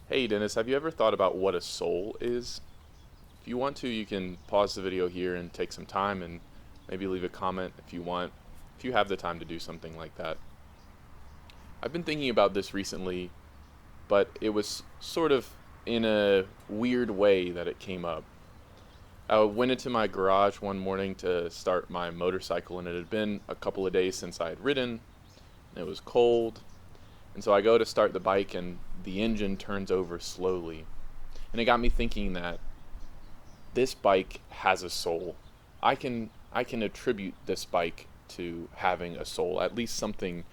Hey Dennis, have you ever thought about what a soul is? If you want to, you can pause the video here and take some time and maybe leave a comment if you want, if you have the time to do something like that. I've been thinking about this recently, but it was sort of in a weird way that it came up. I went into my garage one morning to start my motorcycle, and it had been a couple of days since I had ridden. It was cold, and so I go to start the bike, and the engine turns over slowly. And it got me thinking that this bike has a soul. I can attribute this bike to having a soul, at least something,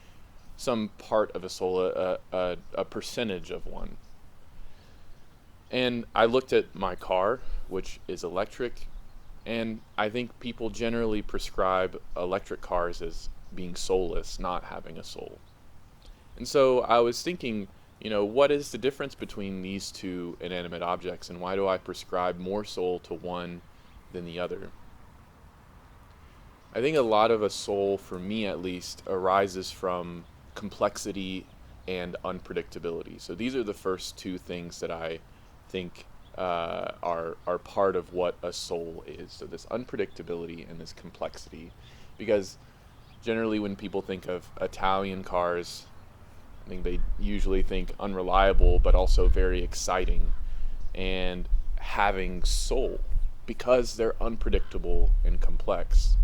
some part of a soul, a percentage of one. And I looked at my car, which is electric, and I think people generally prescribe electric cars as being soulless, not having a soul. And so I was thinking, what is the difference between these two inanimate objects, and why do I prescribe more soul to one than the other? I think a lot of a soul, for me at least, arises from complexity and unpredictability. So these are the first two things that I think are part of what a soul is. So this unpredictability and this complexity, because generally when people think of Italian cars, I think they usually think unreliable, but also very exciting and having soul because they're unpredictable and complex.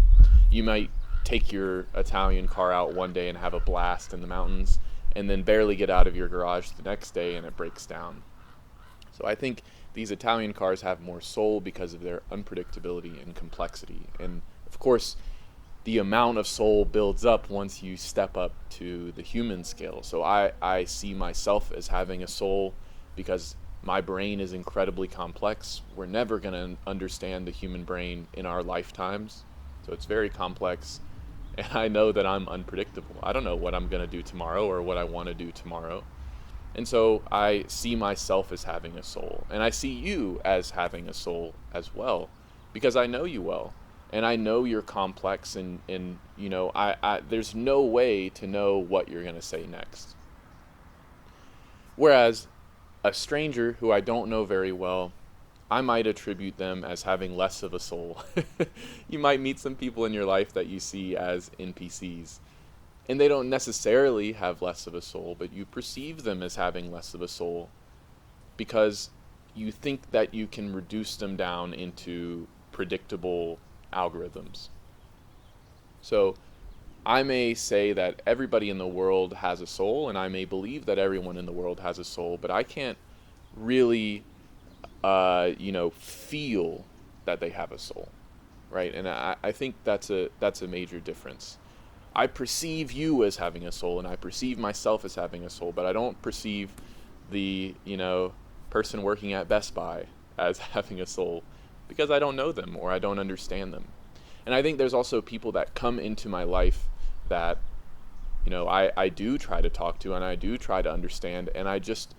You might take your Italian car out one day and have a blast in the mountains, and then barely get out of your garage the next day and it breaks down. So I think these Italian cars have more soul because of their unpredictability and complexity. And of course, the amount of soul builds up once you step up to the human scale. So I see myself as having a soul because my brain is incredibly complex. We're never going to understand the human brain in our lifetimes. So it's very complex. And I know that I'm unpredictable. I don't know what I'm going to do tomorrow or what I want to do tomorrow. And so I see myself as having a soul. And I see you as having a soul as well because I know you well and I know you're complex, and there's no way to know what you're going to say next. Whereas a stranger who I don't know very well, I might attribute them as having less of a soul. You might meet some people in your life that you see as NPCs, and they don't necessarily have less of a soul, but you perceive them as having less of a soul because you think that you can reduce them down into predictable algorithms. So I may say that everybody in the world has a soul, and I may believe that everyone in the world has a soul, but I can't really, feel that they have a soul, right? And I think that's a major difference. I perceive you as having a soul, and I perceive myself as having a soul, but I don't perceive the person working at Best Buy as having a soul because I don't know them or I don't understand them. And I think there's also people that come into my life that I do try to talk to and I do try to understand, and I just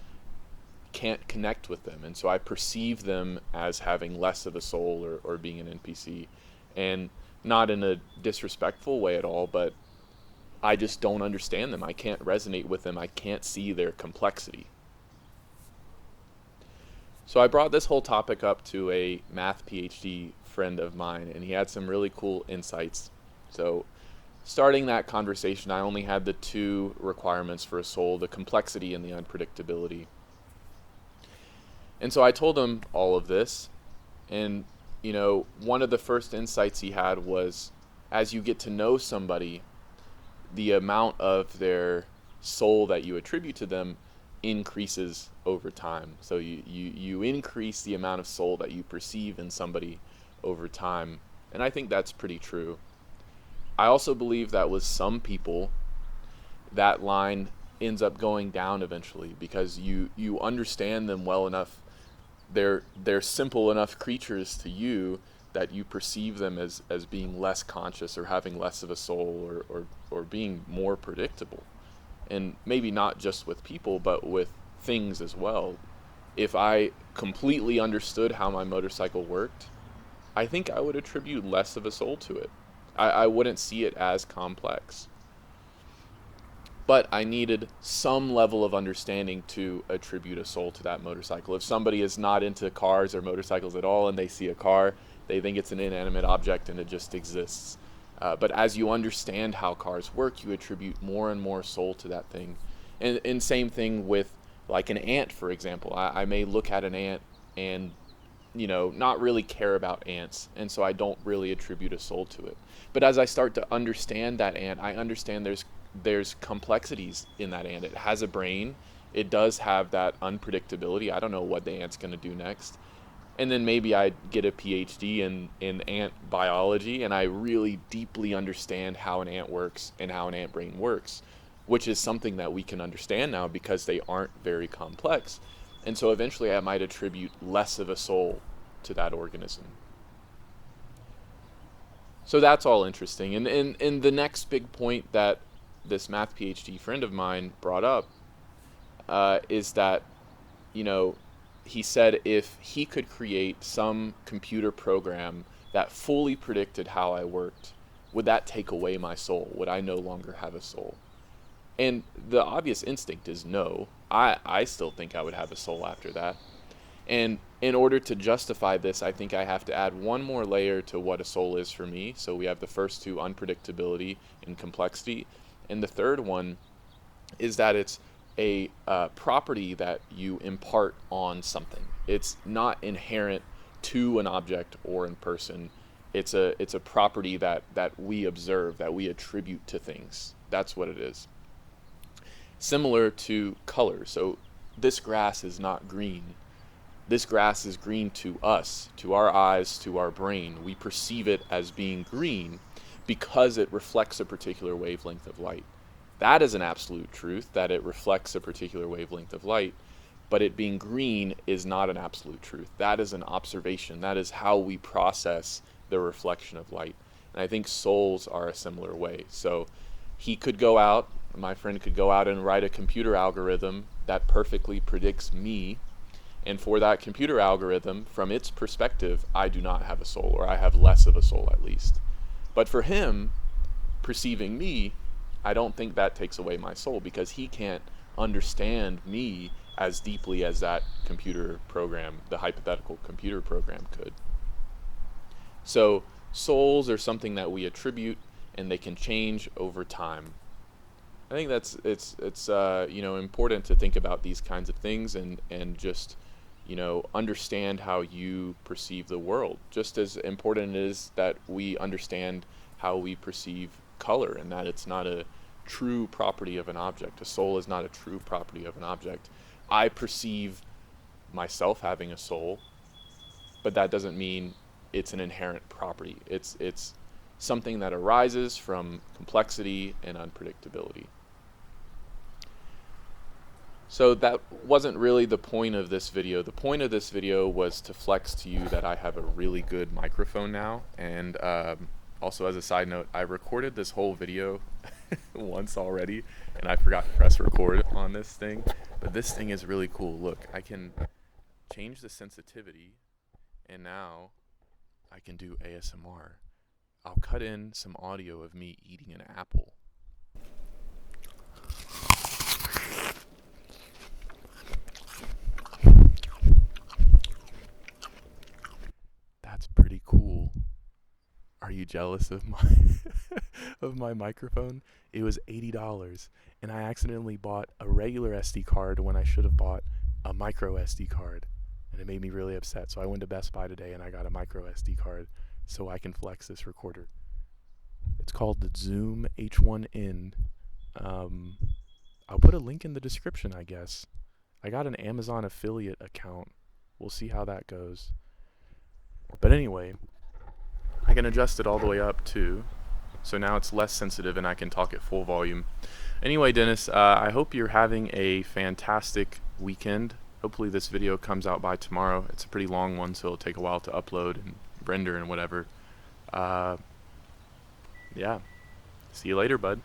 can't connect with them. And so I perceive them as having less of a soul, or being an NPC. And not in a disrespectful way at all, but I just don't understand them. I can't resonate with them. I can't see their complexity. So I brought this whole topic up to a math PhD friend of mine, and he had some really cool insights. So starting that conversation, I only had the two requirements for a soul: the complexity and the unpredictability. And so I told him all of this, and one of the first insights he had was, as you get to know somebody, the amount of their soul that you attribute to them increases over time. So you increase the amount of soul that you perceive in somebody over time. And I think that's pretty true. I also believe that with some people, that line ends up going down eventually because you understand them well enough. They're simple enough creatures to you that you perceive them as being less conscious or having less of a soul, or being more predictable. And maybe not just with people, but with things as well. If I completely understood how my motorcycle worked, I think I would attribute less of a soul to it. I wouldn't see it as complex. but I needed some level of understanding to attribute a soul to that motorcycle. If somebody is not into cars or motorcycles at all and they see a car, they think it's an inanimate object and it just exists. But as you understand how cars work, you attribute more and more soul to that thing. And same thing with like an ant, for example. I may look at an ant and not really care about ants, and so I don't really attribute a soul to it. But as I start to understand that ant, I understand there's complexities in that ant. It has a brain. It does have that unpredictability. I don't know what the ant's going to do next. And then maybe I get a PhD in ant biology, and I really deeply understand how an ant works and how an ant brain works, which is something that we can understand now because they aren't very complex. And so eventually I might attribute less of a soul to that organism. So that's all interesting. And the next big point that this math PhD friend of mine brought up is that, he said if he could create some computer program that fully predicted how I worked, would that take away my soul? Would I no longer have a soul? And the obvious instinct is no. I still think I would have a soul after that. And in order to justify this, I think I have to add one more layer to what a soul is for me. So we have the first two, unpredictability and complexity. And the third one is that it's a property that you impart on something. It's not inherent to an object or in person. It's a property that we observe, that we attribute to things. That's what it is. Similar to color. So this grass is not green. This grass is green to us, to our eyes, to our brain. We perceive it as being green because it reflects a particular wavelength of light. That is an absolute truth, that it reflects a particular wavelength of light, but it being green is not an absolute truth. That is an observation. That is how we process the reflection of light. And I think souls are a similar way. So my friend could go out and write a computer algorithm that perfectly predicts me. And for that computer algorithm, from its perspective, I do not have a soul, or I have less of a soul at least. But for him, perceiving me, I don't think that takes away my soul, because he can't understand me as deeply as that computer program, the hypothetical computer program, could. So souls are something that we attribute, and they can change over time. I think it's important to think about these kinds of things and just understand how you perceive the world. Just as important it is that we understand how we perceive color, and that it's not a true property of an object. A soul is not a true property of an object. I perceive myself having a soul, but that doesn't mean it's an inherent property. It's something that arises from complexity and unpredictability. So that wasn't really the point of this video. The point of this video was to flex to you that I have a really good microphone now. And also, as a side note, I recorded this whole video once already, and I forgot to press record on this thing. But this thing is really cool. Look, I can change the sensitivity, and now I can do ASMR. I'll cut in some audio of me eating an apple. That's pretty cool. Are you jealous of my of my microphone? It was $80, and I accidentally bought a regular SD card when I should have bought a micro SD card, and it made me really upset. So I went to Best Buy today and I got a micro SD card so I can flex this recorder. It's called the Zoom H1N. I'll put a link in the description, I guess. I got an Amazon affiliate account. We'll see how that goes. But anyway, I can adjust it all the way up too, so now it's less sensitive and I can talk at full volume. Anyway, Dennis, I hope you're having a fantastic weekend. Hopefully this video comes out by tomorrow. It's a pretty long one, so it'll take a while to upload and render and whatever. Yeah. See you later, bud.